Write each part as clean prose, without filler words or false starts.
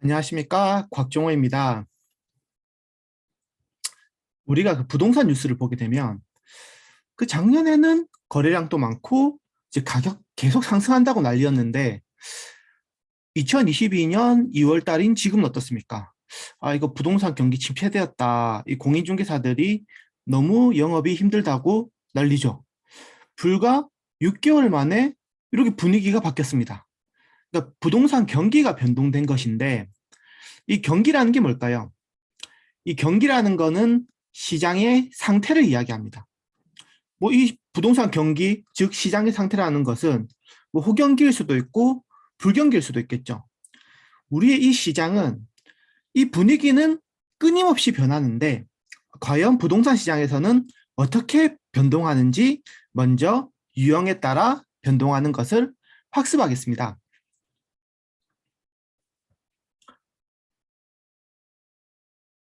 안녕하십니까, 곽종호입니다. 우리가 그 부동산 뉴스를 보게 되면 그 작년에는 거래량도 많고 이제 가격 계속 상승한다고 난리였는데 2022년 2월 달인 지금은 어떻습니까? 이거 부동산 경기 침체되었다. 이 공인중개사들이 너무 영업이 힘들다고 난리죠. 불과 6개월 만에 이렇게 분위기가 바뀌었습니다. 그러니까 부동산 경기가 변동된 것인데 이 경기라는 게 뭘까요? 이 경기라는 거는 시장의 상태를 이야기합니다. 뭐 이 부동산 경기, 즉 시장의 상태라는 것은 뭐 호경기일 수도 있고 불경기일 수도 있겠죠. 우리의 이 시장은 이 분위기는 끊임없이 변하는데 과연 부동산 시장에서는 어떻게 변동하는지 먼저 유형에 따라 변동하는 것을 학습하겠습니다.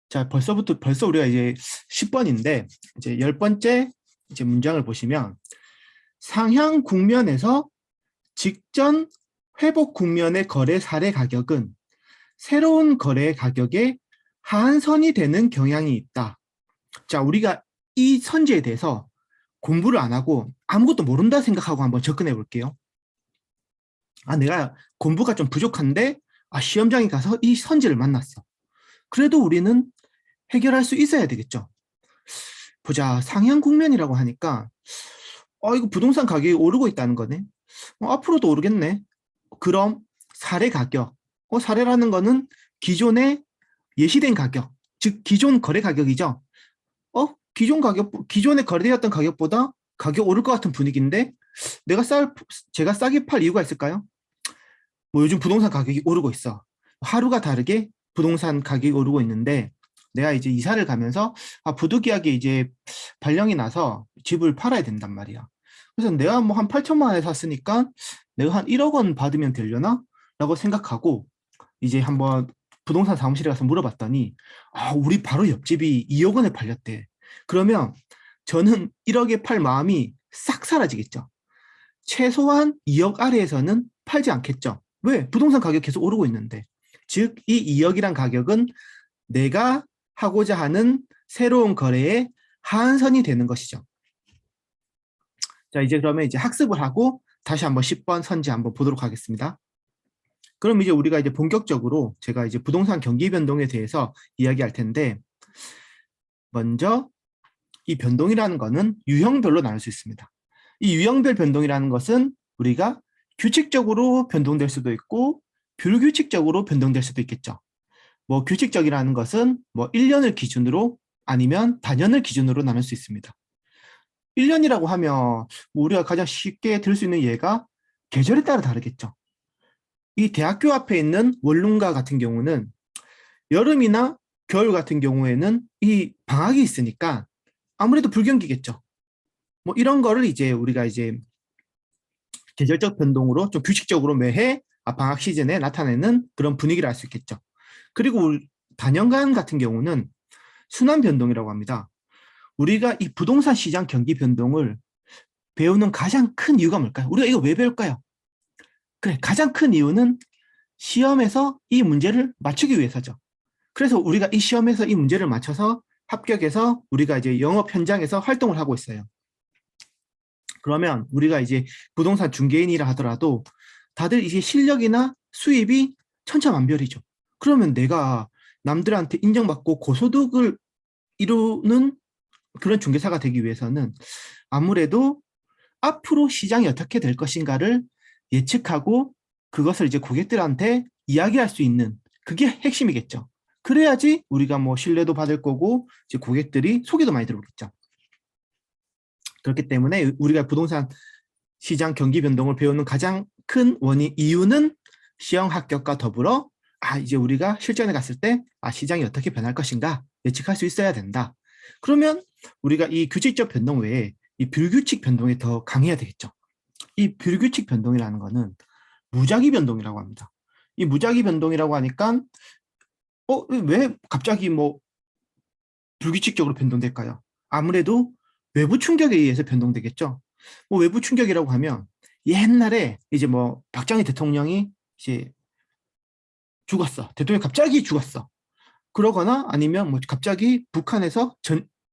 자, 벌써 우리가 이제 10번인데 이제 10번째 이제 문장을 보시면 상향 국면에서 직전 회복 국면의 거래 사례 가격은 새로운 거래 가격의 하한선이 되는 경향이 있다. 자, 우리가 이 선지에 대해서 공부를 안 하고 아무것도 모른다 생각하고 한번 접근해 볼게요. 내가 공부가 좀 부족한데 시험장에 가서 이 선지를 만났어. 그래도 우리는 해결할 수 있어야 되겠죠. 보자, 상향 국면이라고 하니까 이거 부동산 가격이 오르고 있다는 거네. 앞으로도 오르겠네. 그럼 사례 가격. 사례라는 거는 기존에 예시된 가격, 즉 기존 거래 가격이죠. 기존에 거래되었던 가격보다 가격 오를 것 같은 분위기인데 제가 싸게 팔 이유가 있을까요? 뭐 요즘 부동산 가격이 오르고 있어. 하루가 다르게 부동산 가격이 오르고 있는데 내가 이제 이사를 가면서 부득이하게 이제 발령이 나서 집을 팔아야 된단 말이야. 그래서 내가 뭐 한 8천만 원에 샀으니까 내가 한 1억 원 받으면 되려나? 라고 생각하고 이제 한번 부동산 사무실에 가서 물어봤더니 우리 바로 옆집이 2억 원에 팔렸대. 그러면 저는 1억에 팔 마음이 싹 사라지겠죠. 최소한 2억 아래에서는 팔지 않겠죠. 왜? 부동산 가격 계속 오르고 있는데. 즉, 이 2억이란 가격은 내가 하고자 하는 새로운 거래의 하한선이 되는 것이죠. 자, 이제 그러면 이제 학습을 하고 다시 한번 10번 선지 한번 보도록 하겠습니다. 그럼 이제 우리가 이제 본격적으로 제가 이제 부동산 경기 변동에 대해서 이야기할 텐데, 먼저 이 변동이라는 거는 유형별로 나눌 수 있습니다. 이 유형별 변동이라는 것은 우리가 규칙적으로 변동될 수도 있고 불규칙적으로 변동될 수도 있겠죠. 뭐 규칙적이라는 것은 뭐 1년을 기준으로 아니면 단연을 기준으로 나눌 수 있습니다. 1년이라고 하면 뭐 우리가 가장 쉽게 들 수 있는 예가 계절에 따라 다르겠죠. 이 대학교 앞에 있는 원룸가 같은 경우는 여름이나 겨울 같은 경우에는 이 방학이 있으니까 아무래도 불경기겠죠. 뭐 이런 거를 이제 우리가 이제 계절적 변동으로 좀 규칙적으로 매해 방학 시즌에 나타내는 그런 분위기를 알 수 있겠죠. 그리고 단연간 같은 경우는 순환 변동이라고 합니다. 우리가 이 부동산 시장 경기 변동을 배우는 가장 큰 이유가 뭘까요? 우리가 이거 왜 배울까요? 그래, 가장 큰 이유는 시험에서 이 문제를 맞추기 위해서죠. 그래서 우리가 이 시험에서 이 문제를 맞춰서 합격해서 우리가 이제 영업 현장에서 활동을 하고 있어요. 그러면 우리가 이제 부동산 중개인이라 하더라도 다들 이제 실력이나 수입이 천차만별이죠. 그러면 내가 남들한테 인정받고 고소득을 이루는 그런 중개사가 되기 위해서는 아무래도 앞으로 시장이 어떻게 될 것인가를 예측하고 그것을 이제 고객들한테 이야기할 수 있는 그게 핵심이겠죠. 그래야지 우리가 뭐 신뢰도 받을 거고 이제 고객들이 소개도 많이 들어오겠죠. 그렇기 때문에 우리가 부동산 시장 경기 변동을 배우는 가장 큰 이유는 시험 합격과 더불어 이제 우리가 실전에 갔을 때 시장이 어떻게 변할 것인가 예측할 수 있어야 된다. 그러면 우리가 이 규칙적 변동 외에 이 불규칙 변동이 더 강해야 되겠죠. 이 불규칙 변동이라는 거는 무작위 변동이라고 합니다. 이 무작위 변동이라고 하니까 왜 갑자기 뭐 불규칙적으로 변동될까요? 아무래도 외부 충격에 의해서 변동되겠죠. 뭐 외부 충격이라고 하면 옛날에 이제 뭐 박정희 대통령이 이제 죽었어. 대통령이 갑자기 죽었어. 그러거나 아니면 뭐 갑자기 북한에서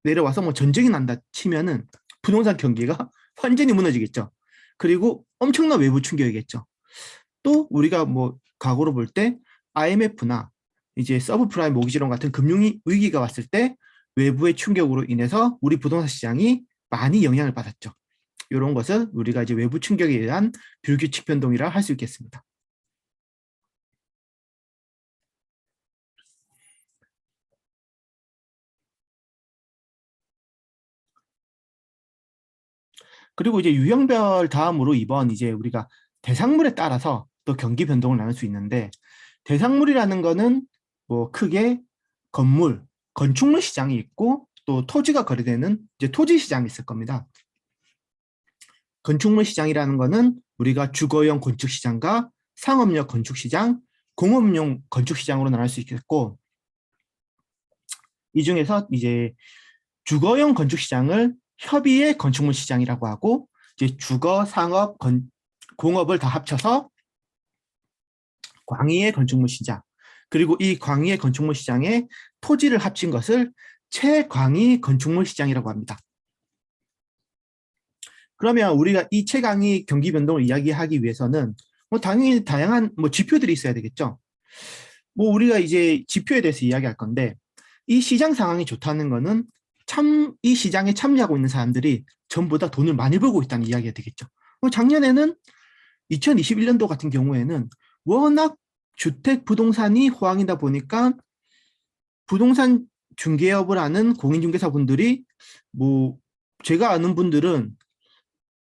내려와서 뭐 전쟁이 난다 치면은 부동산 경기가 완전히 무너지겠죠. 그리고 엄청난 외부 충격이겠죠. 또 우리가 뭐 과거로 볼 때 IMF나 이제 서브프라임 모기지론 같은 금융 위기가 왔을 때 외부의 충격으로 인해서 우리 부동산 시장이 많이 영향을 받았죠. 이런 것을 우리가 이제 외부 충격에 의한 불규칙 변동이라 할 수 있겠습니다. 그리고 이제 유형별 다음으로 이번 이제 우리가 대상물에 따라서 또 경기 변동을 나눌 수 있는데, 대상물이라는 거는 뭐 크게 건물, 건축물 시장이 있고 또 토지가 거래되는 이제 토지 시장이 있을 겁니다. 건축물 시장이라는 거는 우리가 주거용 건축 시장과 상업용 건축 시장, 공업용 건축 시장으로 나눌 수 있겠고, 이 중에서 이제 주거용 건축 시장을 협의의 건축물 시장이라고 하고, 이제 주거, 상업, 공업을 다 합쳐서 광의의 건축물 시장, 그리고 이 광의의 건축물 시장에 토지를 합친 것을 최광의 건축물 시장이라고 합니다. 그러면 우리가 이 최광의 경기 변동을 이야기하기 위해서는 뭐 당연히 다양한 뭐 지표들이 있어야 되겠죠. 뭐 우리가 이제 지표에 대해서 이야기할 건데, 이 시장 상황이 좋다는 거는 참 이 시장에 참여하고 있는 사람들이 전부 다 돈을 많이 벌고 있다는 이야기가 되겠죠. 작년에는 2021년도 같은 경우에는 워낙 주택 부동산이 호황이다 보니까 부동산 중개업을 하는 공인중개사분들이 뭐 제가 아는 분들은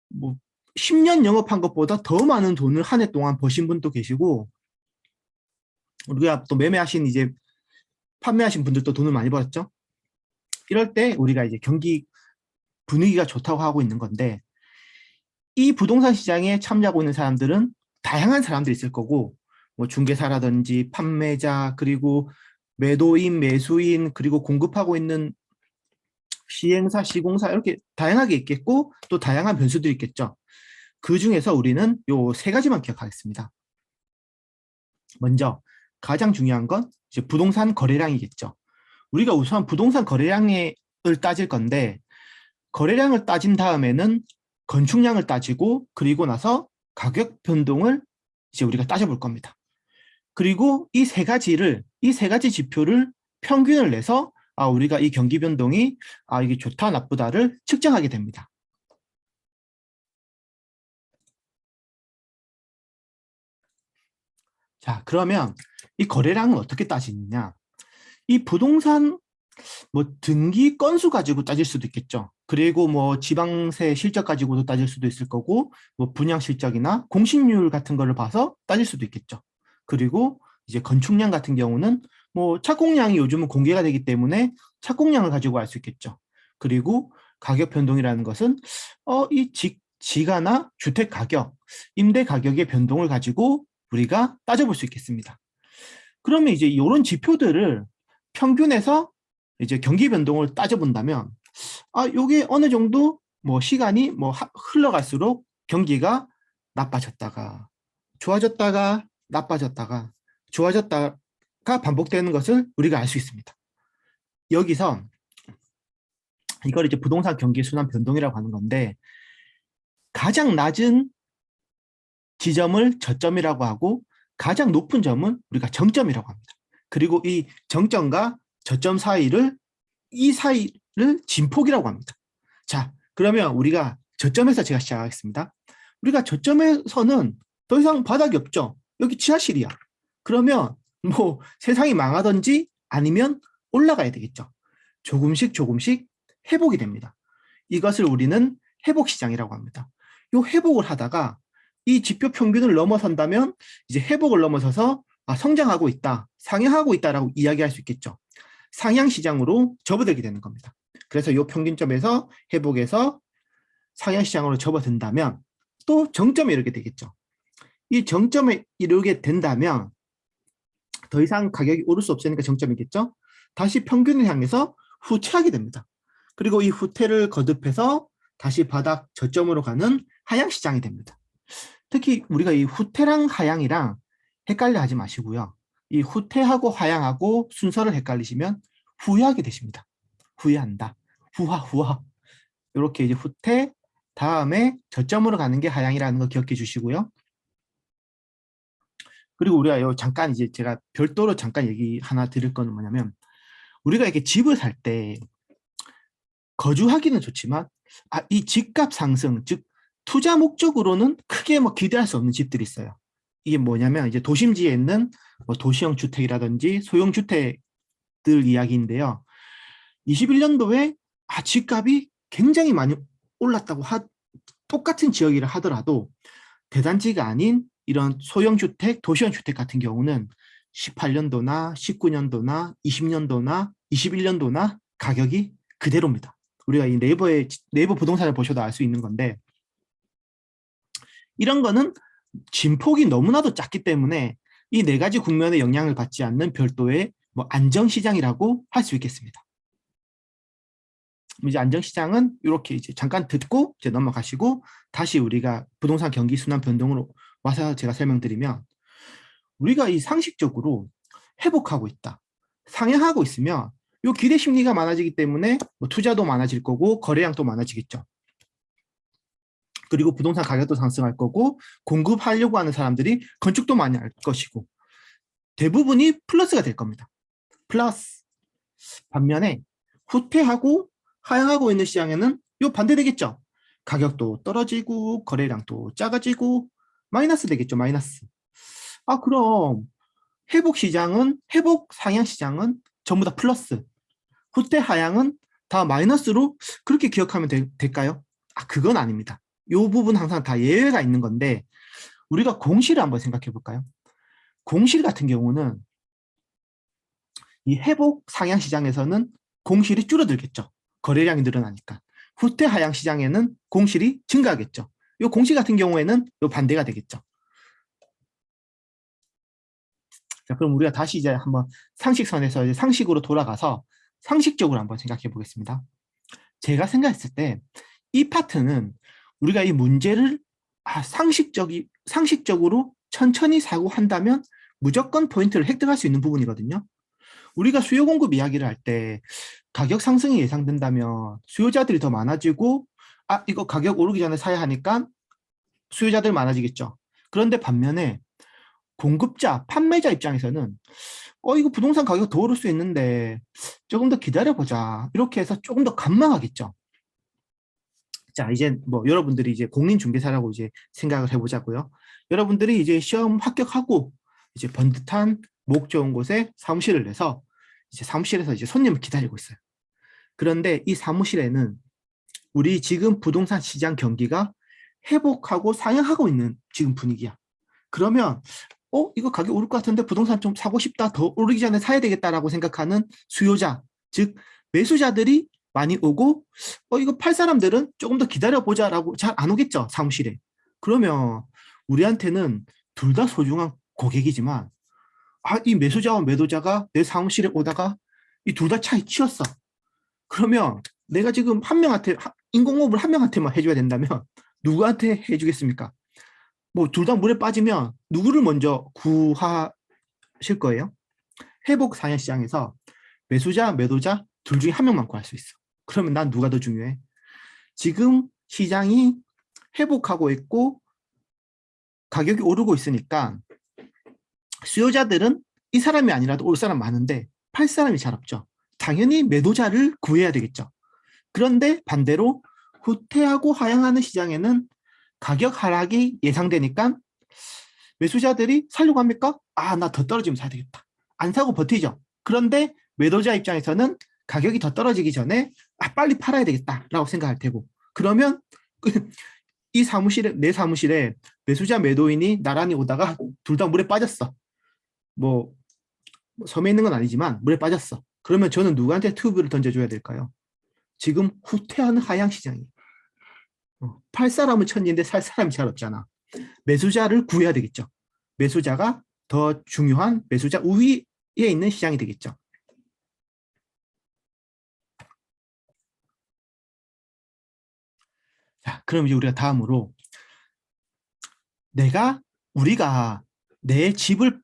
뭐 10년 영업한 것보다 더 많은 돈을 한 해 동안 버신 분도 계시고, 우리가 또 매매하신 이제 판매하신 분들도 돈을 많이 벌었죠. 이럴 때 우리가 이제 경기 분위기가 좋다고 하고 있는 건데, 이 부동산 시장에 참여하고 있는 사람들은 다양한 사람들이 있을 거고, 뭐 중개사라든지 판매자, 그리고 매도인, 매수인, 그리고 공급하고 있는 시행사, 시공사, 이렇게 다양하게 있겠고 또 다양한 변수들이 있겠죠. 그 중에서 우리는 요 세 가지만 기억하겠습니다. 먼저 가장 중요한 건 이제 부동산 거래량이겠죠. 우리가 우선 부동산 거래량을 따질 건데, 거래량을 따진 다음에는 건축량을 따지고, 그리고 나서 가격 변동을 이제 우리가 따져볼 겁니다. 그리고 이 세 가지 지표를 평균을 내서 우리가 이 경기 변동이 이게 좋다 나쁘다를 측정하게 됩니다. 자, 그러면 이 거래량은 어떻게 따지느냐? 이 부동산 뭐 등기 건수 가지고 따질 수도 있겠죠. 그리고 뭐 지방세 실적 가지고도 따질 수도 있을 거고, 뭐 분양 실적이나 공실률 같은 거를 봐서 따질 수도 있겠죠. 그리고 이제 건축량 같은 경우는 뭐 착공량이 요즘은 공개가 되기 때문에 착공량을 가지고 알 수 있겠죠. 그리고 가격 변동이라는 것은 이 지가나 주택 가격, 임대 가격의 변동을 가지고 우리가 따져볼 수 있겠습니다. 그러면 이제 이런 지표들을 평균해서 이제 경기 변동을 따져본다면, 요게 어느 정도 뭐 시간이 뭐 흘러갈수록 경기가 나빠졌다가 좋아졌다가 나빠졌다가 좋아졌다가 반복되는 것을 우리가 알 수 있습니다. 여기서 이걸 이제 부동산 경기 순환 변동이라고 하는 건데, 가장 낮은 지점을 저점이라고 하고 가장 높은 점은 우리가 정점이라고 합니다. 그리고 이 정점과 저점 사이를 진폭이라고 합니다. 자, 그러면 우리가 저점에서 제가 시작하겠습니다. 우리가 저점에서는 더 이상 바닥이 없죠. 여기 지하실이야. 그러면 뭐 세상이 망하든지 아니면 올라가야 되겠죠. 조금씩 조금씩 회복이 됩니다. 이것을 우리는 회복 시장이라고 합니다. 이 회복을 하다가 이 지표 평균을 넘어선다면 이제 회복을 넘어서서 성장하고 있다, 상향하고 있다라고 이야기할 수 있겠죠. 상향 시장으로 접어들게 되는 겁니다. 그래서 이 평균점에서 회복해서 상향 시장으로 접어든다면 또 정점에 이르게 되겠죠. 이 정점에 이르게 된다면 더 이상 가격이 오를 수 없으니까 정점이겠죠. 다시 평균을 향해서 후퇴하게 됩니다. 그리고 이 후퇴를 거듭해서 다시 바닥 저점으로 가는 하향 시장이 됩니다. 특히 우리가 이 후퇴랑 하향이랑 헷갈려 하지 마시고요. 이 후퇴하고 하향하고 순서를 헷갈리시면 후회하게 되십니다. 후회한다. 후하, 후하. 이렇게 이제 후퇴, 다음에 저점으로 가는 게 하향이라는 거 기억해 주시고요. 그리고 우리가 요 잠깐 이제 제가 별도로 잠깐 얘기 하나 드릴 거는 뭐냐면, 우리가 이렇게 집을 살 때 거주하기는 좋지만, 이 집값 상승, 즉 투자 목적으로는 크게 뭐 기대할 수 없는 집들이 있어요. 이게 뭐냐면 이제 도심지에 있는 뭐 도시형 주택이라든지 소형 주택들 이야기인데요. 21년도에 집값이 굉장히 많이 올랐다고 똑같은 지역이라 하더라도 대단지가 아닌 이런 소형 주택, 도시형 주택 같은 경우는 18년도나 19년도나 20년도나 21년도나 가격이 그대로입니다. 우리가 이 네이버 부동산을 보셔도 알 수 있는 건데, 이런 거는 진폭이 너무나도 작기 때문에 이 네 가지 국면의 영향을 받지 않는 별도의 뭐 안정시장이라고 할 수 있겠습니다. 이제 안정시장은 이렇게 이제 잠깐 듣고 이제 넘어가시고, 다시 우리가 부동산 경기 순환 변동으로 와서 제가 설명드리면, 우리가 이 상식적으로 회복하고 있다, 상향하고 있으면 요 기대 심리가 많아지기 때문에 뭐 투자도 많아질 거고 거래량도 많아지겠죠. 그리고 부동산 가격도 상승할 거고 공급하려고 하는 사람들이 건축도 많이 할 것이고 대부분이 플러스가 될 겁니다. 플러스. 반면에 후퇴하고 하향하고 있는 시장에는 요 반대되겠죠. 가격도 떨어지고 거래량도 작아지고 마이너스 되겠죠. 마이너스. 그럼 회복 상향 시장은 전부 다 플러스, 후퇴 하향은 다 마이너스로 그렇게 기억하면 될까요? 그건 아닙니다. 이 부분 항상 다 예외가 있는 건데, 우리가 공시를 한번 생각해 볼까요? 공실 같은 경우는 이 회복 상향 시장에서는 공실이 줄어들겠죠. 거래량이 늘어나니까. 후퇴 하향 시장에는 공실이 증가하겠죠. 이 공실 같은 경우에는 이 반대가 되겠죠. 자, 그럼 우리가 다시 이제 한번 상식선에서 이제 상식으로 돌아가서 상식적으로 한번 생각해 보겠습니다. 제가 생각했을 때 이 파트는 우리가 이 문제를 상식적으로 천천히 사고한다면 무조건 포인트를 획득할 수 있는 부분이거든요. 우리가 수요 공급 이야기를 할 때 가격 상승이 예상된다면 수요자들이 더 많아지고 이거 가격 오르기 전에 사야 하니까 수요자들 많아지겠죠. 그런데 반면에 공급자, 판매자 입장에서는 이거 부동산 가격 더 오를 수 있는데 조금 더 기다려보자, 이렇게 해서 조금 더 관망하겠죠. 자, 이제 뭐 여러분들이 이제 공인중개사라고 이제 생각을 해보자고요. 여러분들이 이제 시험 합격하고 이제 번듯한 목 좋은 곳에 사무실을 내서 이제 사무실에서 이제 손님을 기다리고 있어요. 그런데 이 사무실에는 우리 지금 부동산 시장 경기가 회복하고 상향하고 있는 지금 분위기야. 그러면 이거 가격 오를 것 같은데 부동산 좀 사고 싶다, 더 오르기 전에 사야 되겠다라고 생각하는 수요자, 즉 매수자들이 많이 오고, 이거 팔 사람들은 조금 더 기다려보자라고 잘 안 오겠죠, 사무실에. 그러면 우리한테는 둘 다 소중한 고객이지만, 이 매수자와 매도자가 내 사무실에 오다가 이 둘 다 차에 치였어. 그러면 내가 지금 인공호흡을 한 명한테만 해줘야 된다면 누구한테 해주겠습니까? 뭐 둘 다 물에 빠지면 누구를 먼저 구하실 거예요? 회복 상향 시장에서 매수자, 매도자 둘 중에 한 명만 구할 수 있어. 그러면 난 누가 더 중요해? 지금 시장이 회복하고 있고 가격이 오르고 있으니까 수요자들은 이 사람이 아니라도 올 사람 많은데 팔 사람이 잘 없죠. 당연히 매도자를 구해야 되겠죠. 그런데 반대로 후퇴하고 하향하는 시장에는 가격 하락이 예상되니까 매수자들이 살려고 합니까? 나 더 떨어지면 사야 되겠다. 안 사고 버티죠. 그런데 매도자 입장에서는 가격이 더 떨어지기 전에 빨리 팔아야 되겠다라고 생각할 테고, 그러면 내 사무실에 매수자 매도인이 나란히 오다가 둘 다 물에 빠졌어. 뭐 섬에 있는 건 아니지만 물에 빠졌어. 그러면 저는 누구한테 튜브를 던져줘야 될까요? 지금 후퇴하는 하향 시장이. 팔 사람은 천지인데 살 사람이 잘 없잖아. 매수자를 구해야 되겠죠. 매수자가 더 중요한 매수자 우위에 있는 시장이 되겠죠. 자, 그럼 이제 우리가 다음으로 우리가 내 집을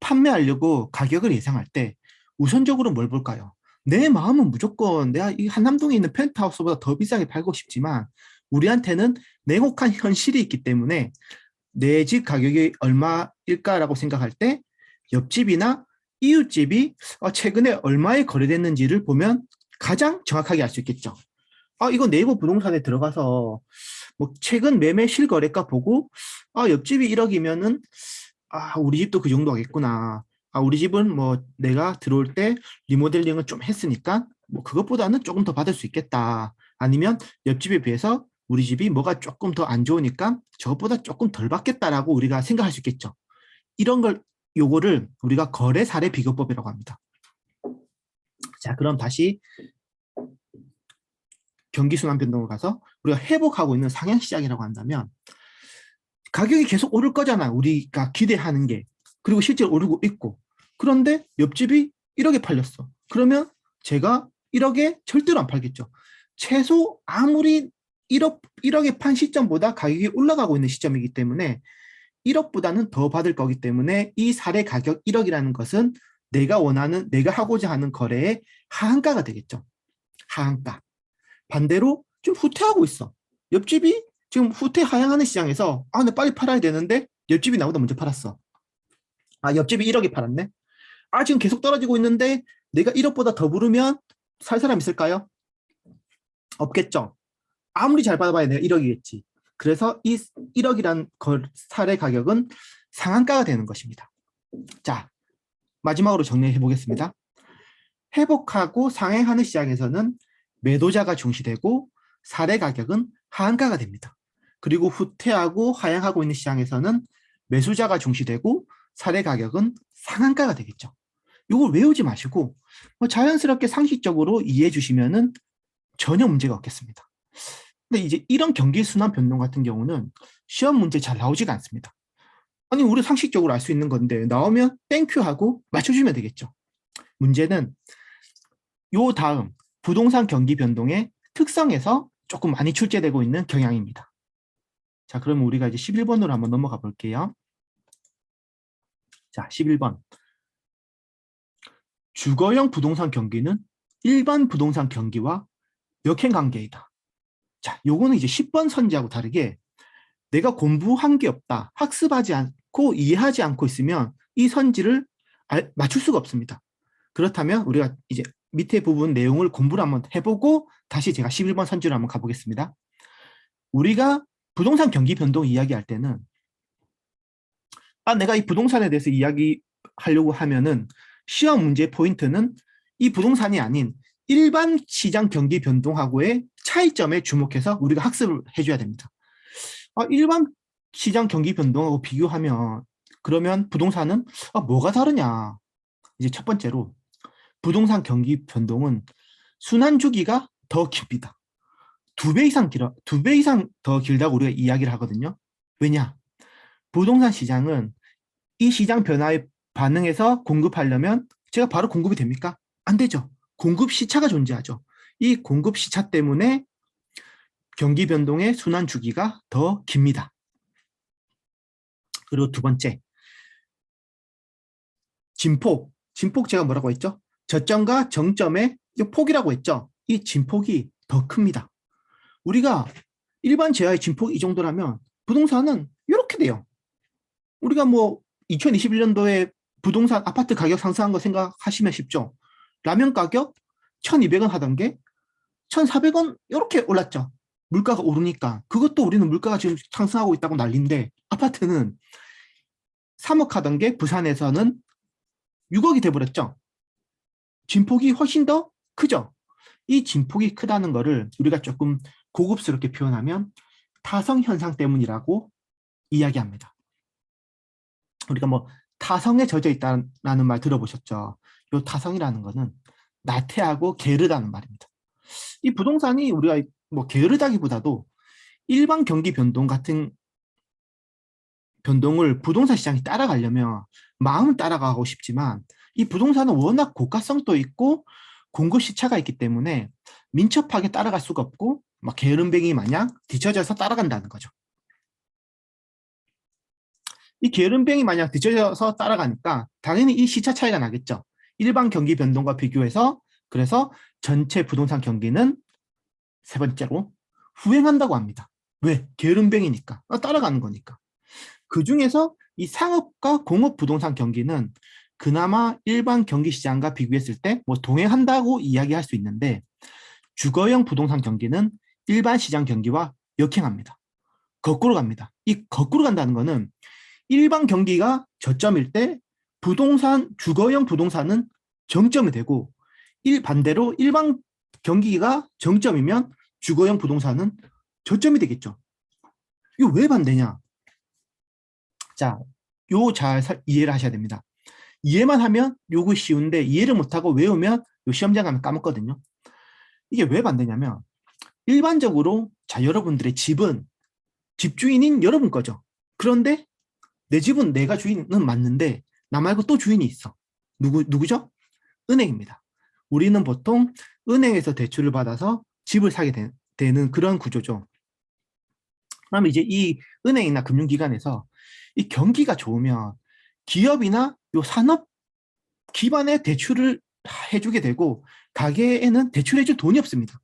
판매하려고 가격을 예상할 때 우선적으로 뭘 볼까요? 내 마음은 무조건 내가 이 한남동에 있는 펜트하우스보다 더 비싸게 팔고 싶지만 우리한테는 냉혹한 현실이 있기 때문에 내 집 가격이 얼마일까라고 생각할 때 옆집이나 이웃집이 최근에 얼마에 거래됐는지를 보면 가장 정확하게 알 수 있겠죠. 이거 네이버 부동산에 들어가서 뭐 최근 매매 실거래가 보고 옆집이 1억이면은 우리 집도 그 정도 하겠구나. 우리 집은 뭐 내가 들어올 때 리모델링을 좀 했으니까 뭐 그것보다는 조금 더 받을 수 있겠다. 아니면 옆집에 비해서 우리 집이 뭐가 조금 더 안 좋으니까 저것보다 조금 덜 받겠다라고 우리가 생각할 수 있겠죠. 이런 걸 요거를 우리가 거래 사례 비교법이라고 합니다. 자, 그럼 다시 경기 순환 변동을 가서 우리가 회복하고 있는 상향 시장이라고 한다면 가격이 계속 오를 거잖아. 우리가 기대하는 게. 그리고 실제로 오르고 있고. 그런데 옆집이 1억에 팔렸어. 그러면 제가 1억에 절대로 안 팔겠죠. 최소 아무리 1억에 판 시점보다 가격이 올라가고 있는 시점이기 때문에 1억보다는 더 받을 거기 때문에 이 사례 가격 1억이라는 것은 내가 하고자 하는 거래의 하한가가 되겠죠. 하한가. 반대로 좀 후퇴하고 있어. 옆집이 지금 후퇴 하향하는 시장에서 근데 빨리 팔아야 되는데 옆집이 나보다 먼저 팔았어. 옆집이 1억에 팔았네. 지금 계속 떨어지고 있는데 내가 1억보다 더 부르면 살 사람 있을까요? 없겠죠. 아무리 잘 받아봐야 내가 1억이겠지. 그래서 이 1억이란 사례 가격은 상한가가 되는 것입니다. 자, 마지막으로 정리해 보겠습니다. 회복하고 상행하는 시장에서는 매도자가 중시되고 사례 가격은 하한가가 됩니다. 그리고 후퇴하고 하향하고 있는 시장에서는 매수자가 중시되고 사례 가격은 상한가가 되겠죠. 이걸 외우지 마시고 자연스럽게 상식적으로 이해해 주시면 전혀 문제가 없겠습니다. 근데 이제 이런 경기 순환 변동 같은 경우는 시험 문제 잘 나오지가 않습니다. 아니 우리 상식적으로 알 수 있는 건데 나오면 땡큐 하고 맞춰주면 되겠죠. 문제는 요 다음 부동산 경기 변동의 특성에서 조금 많이 출제되고 있는 경향입니다. 자, 그러면 우리가 이제 11번으로 한번 넘어가 볼게요. 자, 11번. 주거형 부동산 경기는 일반 부동산 경기와 역행 관계이다. 자, 요거는 이제 10번 선지하고 다르게 내가 공부한 게 없다. 학습하지 않고 이해하지 않고 있으면 이 선지를 맞출 수가 없습니다. 그렇다면 우리가 이제 밑에 부분 내용을 공부를 한번 해보고 다시 제가 11번 선지로 한번 가보겠습니다. 우리가 부동산 경기 변동 이야기할 때는 내가 이 부동산에 대해서 이야기하려고 하면은 시험 문제 포인트는 이 부동산이 아닌 일반 시장 경기 변동하고의 차이점에 주목해서 우리가 학습을 해줘야 됩니다. 일반 시장 경기 변동하고 비교하면 그러면 부동산은 뭐가 다르냐? 이제 첫 번째로 부동산 경기 변동은 순환 주기가 더 깁니다. 2배 이상 길어, 2배 이상 더 길다고 우리가 이야기를 하거든요. 왜냐? 부동산 시장은 이 시장 변화에 반응해서 공급하려면 제가 바로 공급이 됩니까? 안 되죠. 공급 시차가 존재하죠. 이 공급 시차 때문에 경기 변동의 순환 주기가 더 깁니다. 그리고 두 번째, 진폭. 진폭 제가 뭐라고 했죠? 저점과 정점의 폭이라고 했죠. 이 진폭이 더 큽니다. 우리가 일반 제한의 진폭이 이 정도라면 부동산은 이렇게 돼요. 우리가 뭐 2021년도에 부동산 아파트 가격 상승한 거 생각하시면 쉽죠. 라면 가격 1,200원 하던 게 1,400원 이렇게 올랐죠. 물가가 오르니까. 그것도 우리는 물가가 지금 상승하고 있다고 난리인데 아파트는 3억 하던 게 부산에서는 6억이 돼버렸죠. 진폭이 훨씬 더 크죠. 이 진폭이 크다는 거를 우리가 조금 고급스럽게 표현하면 타성 현상 때문이라고 이야기합니다. 우리가 뭐 타성에 젖어 있다는 말 들어보셨죠? 이 타성이라는 거는 나태하고 게으르다는 말입니다. 이 부동산이 우리가 뭐 게으르다기보다도 일반 경기 변동 같은 변동을 부동산 시장이 따라가려면 마음은 따라가고 싶지만 이 부동산은 워낙 고가성도 있고 공급 시차가 있기 때문에 민첩하게 따라갈 수가 없고 막 게으름뱅이 마냥 뒤처져서 따라간다는 거죠. 이 게으름뱅이 마냥 뒤쳐져서 따라가니까 당연히 이 시차 차이가 나겠죠. 일반 경기 변동과 비교해서 그래서 전체 부동산 경기는 세 번째로 후행한다고 합니다. 왜? 게으름뱅이니까. 따라가는 거니까. 그중에서 이 상업과 공업 부동산 경기는 그나마 일반 경기 시장과 비교했을 때 뭐 동행한다고 이야기할 수 있는데 주거형 부동산 경기는 일반 시장 경기와 역행합니다. 거꾸로 갑니다. 이 거꾸로 간다는 거는 일반 경기가 저점일 때 부동산 주거형 부동산은 정점이 되고 반대로 일반 경기가 정점이면 주거형 부동산은 저점이 되겠죠. 이거 왜 반대냐? 자, 요 잘 이해를 하셔야 됩니다. 이해만 하면 요거 쉬운데 이해를 못하고 외우면 요 시험장 가면 까먹거든요. 이게 왜 반대냐면 일반적으로 자 여러분들의 집은 집주인인 여러분 거죠. 그런데 내 집은 내가 주인은 맞는데 나 말고 또 주인이 있어. 누구죠? 은행입니다. 우리는 보통 은행에서 대출을 받아서 집을 사게 되는 그런 구조죠. 그러면 이제 이 은행이나 금융기관에서 이 경기가 좋으면 기업이나 요 산업 기반의 대출을 해주게 되고 가게에는 대출해줄 돈이 없습니다.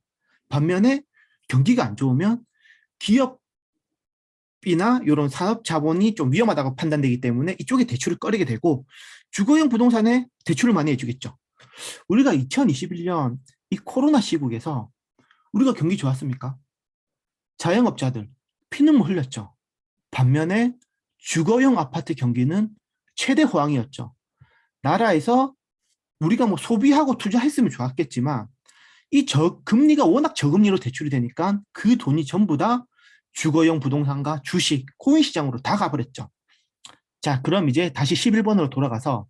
반면에 경기가 안 좋으면 기업이나 이런 산업 자본이 좀 위험하다고 판단되기 때문에 이쪽에 대출을 꺼리게 되고 주거용 부동산에 대출을 많이 해주겠죠. 우리가 2021년 이 코로나 시국에서 우리가 경기 좋았습니까? 자영업자들 피눈물 흘렸죠. 반면에 주거용 아파트 경기는 최대 호황이었죠. 나라에서 우리가 뭐 소비하고 투자했으면 좋았겠지만 이 금리가 워낙 저금리로 대출이 되니까 그 돈이 전부 다 주거용 부동산과 주식, 코인 시장으로 다 가버렸죠. 자, 그럼 이제 다시 11번으로 돌아가서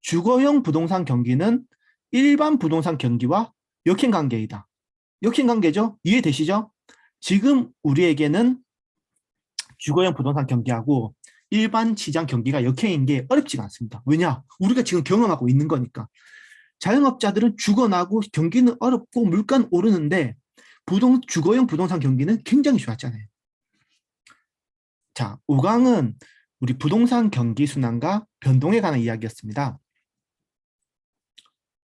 주거용 부동산 경기는 일반 부동산 경기와 역행 관계이다. 역행 관계죠? 이해되시죠? 지금 우리에게는 주거용 부동산 경기하고 일반 시장 경기가 역행인 게 어렵지가 않습니다. 왜냐? 우리가 지금 경험하고 있는 거니까. 자영업자들은 죽어나고 경기는 어렵고 물가는 오르는데 주거용 부동산 경기는 굉장히 좋았잖아요. 자, 5강은 우리 부동산 경기 순환과 변동에 관한 이야기였습니다.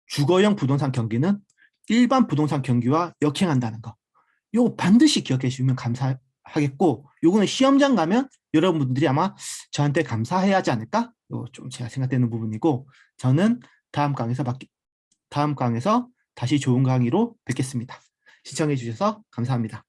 주거용 부동산 경기는 일반 부동산 경기와 역행한다는 거. 이거 반드시 기억해 주시면 감사하겠고 요거는 시험장 가면 여러분들이 아마 저한테 감사해야 하지 않을까? 이거 좀 제가 생각되는 부분이고 저는 다음 강에서 다시 좋은 강의로 뵙겠습니다. 시청해 주셔서 감사합니다.